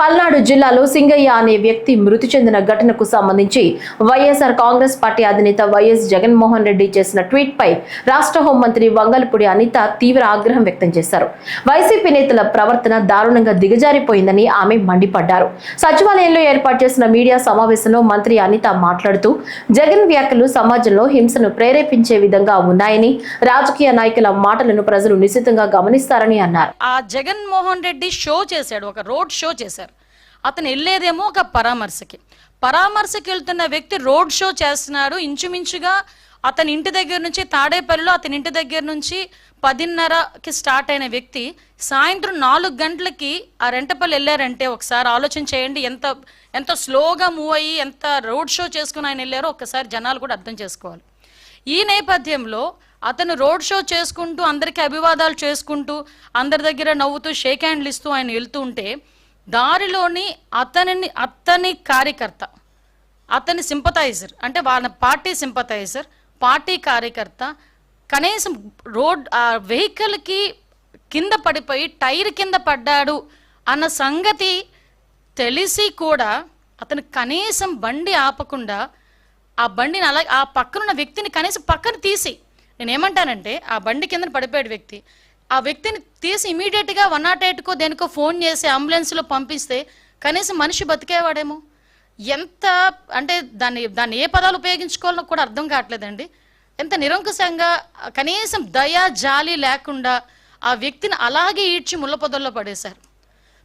పల్నాడు జిల్లాలో సింగయ్య అనే వ్యక్తి మృతి చెందిన ఘటనకు సంబంధించి వైఎస్ఆర్ కాంగ్రెస్ పార్టీ అధినేత వైఎస్ జగన్మోహన్ రెడ్డి చేసిన ట్వీట్ పై రాష్ట్ర హోంమంత్రి వంగలపూడి అనిత తీవ్ర ఆగ్రహం వ్యక్తం చేశారు. వైసీపీ నేతల ప్రవర్తన దారుణంగా దిగజారిపోయిందని ఆమె మండిపడ్డారు. సచివాలయంలో ఏర్పాటు చేసిన మీడియా సమావేశంలో మంత్రి అనిత మాట్లాడుతూ జగన్ వ్యాఖ్యలు సమాజంలో హింసను ప్రేరేపించే విధంగా ఉన్నాయని, రాజకీయ నాయకుల మాటలను ప్రజలు నిశితంగా గమనిస్తారని అన్నారు. ఆ జగన్మోహన్ రెడ్డి షో చేశాడు, ఒక రోడ్ షో చేశారు. అతను వెళ్ళేదేమో ఒక పరామర్శకి వెళ్తున్న వ్యక్తి రోడ్ షో చేస్తున్నాడు. ఇంచుమించుగా అతని ఇంటి దగ్గర నుంచి తాడేపల్లిలో అతని ఇంటి దగ్గర నుంచి 10:30కి స్టార్ట్ అయిన వ్యక్తి సాయంత్రం 4 గంటలకి ఆ రెంటపల్లి వెళ్ళారంటే ఒకసారి ఆలోచన చేయండి. ఎంత స్లోగా మూవ్ అయ్యి ఎంత రోడ్ షో చేసుకుని ఆయన వెళ్ళారో ఒక్కసారి జనాలు కూడా అర్థం చేసుకోవాలి. ఈ నేపథ్యంలో అతను రోడ్ షో చేసుకుంటూ అందరికీ అభివాదాలు చేసుకుంటూ అందరి దగ్గర నవ్వుతూ షేక్ హ్యాండ్లు ఇస్తూ ఆయన వెళ్తూ ఉంటే దారిలోని అతని కార్యకర్త, అతని సింపథైజర్, అంటే వాళ్ళ పార్టీ సింపథైజర్, పార్టీ కార్యకర్త కనీసం వెహికల్కి కింద పడిపోయి టైర్ కింద పడ్డాడు అన్న సంగతి తెలిసి కూడా అతను కనీసం బండి ఆపకుండా ఆ బండిని అలా ఆ పక్కనున్న వ్యక్తిని కనీసం పక్కన తీసి, నేనేమంటానంటే ఆ బండి కింద పడిపోయాడు వ్యక్తి, ఆ వ్యక్తిని తీసి ఇమీడియట్గా 108కో దేనికో ఫోన్ చేసి అంబులెన్స్లో పంపిస్తే కనీసం మనిషి బతికేవాడేమో. ఎంత అంటే దాన్ని ఏ పదాలు ఉపయోగించుకోవాలో కూడా అర్థం కావట్లేదండి. ఎంత నిరంకుశంగా కనీసం దయ జాలి లేకుండా ఆ వ్యక్తిని అలాగే ఈడ్చి ముళ్ళ పొదల్లో పడేశారు.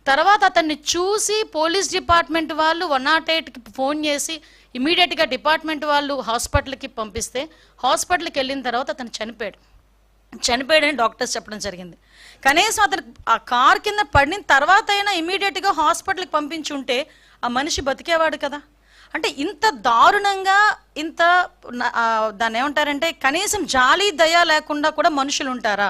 తర్వాత అతన్ని చూసి పోలీస్ డిపార్ట్మెంట్ వాళ్ళు 108కి ఫోన్ చేసి ఇమీడియట్గా డిపార్ట్మెంట్ వాళ్ళు హాస్పిటల్కి పంపిస్తే హాస్పిటల్కి వెళ్ళిన తర్వాత అతను చనిపోయాడని డాక్టర్స్ చెప్పడం జరిగింది. కనీసం అతను ఆ కార్ కింద పడిన తర్వాత అయినా ఇమీడియట్గా హాస్పిటల్కి పంపించి ఉంటే ఆ మనిషి బతికేవాడు కదా. అంటే ఇంత దారుణంగా దాన్ని ఏమంటారంటే కనీసం జాలి దయ లేకుండా కూడా మనుషులు ఉంటారా?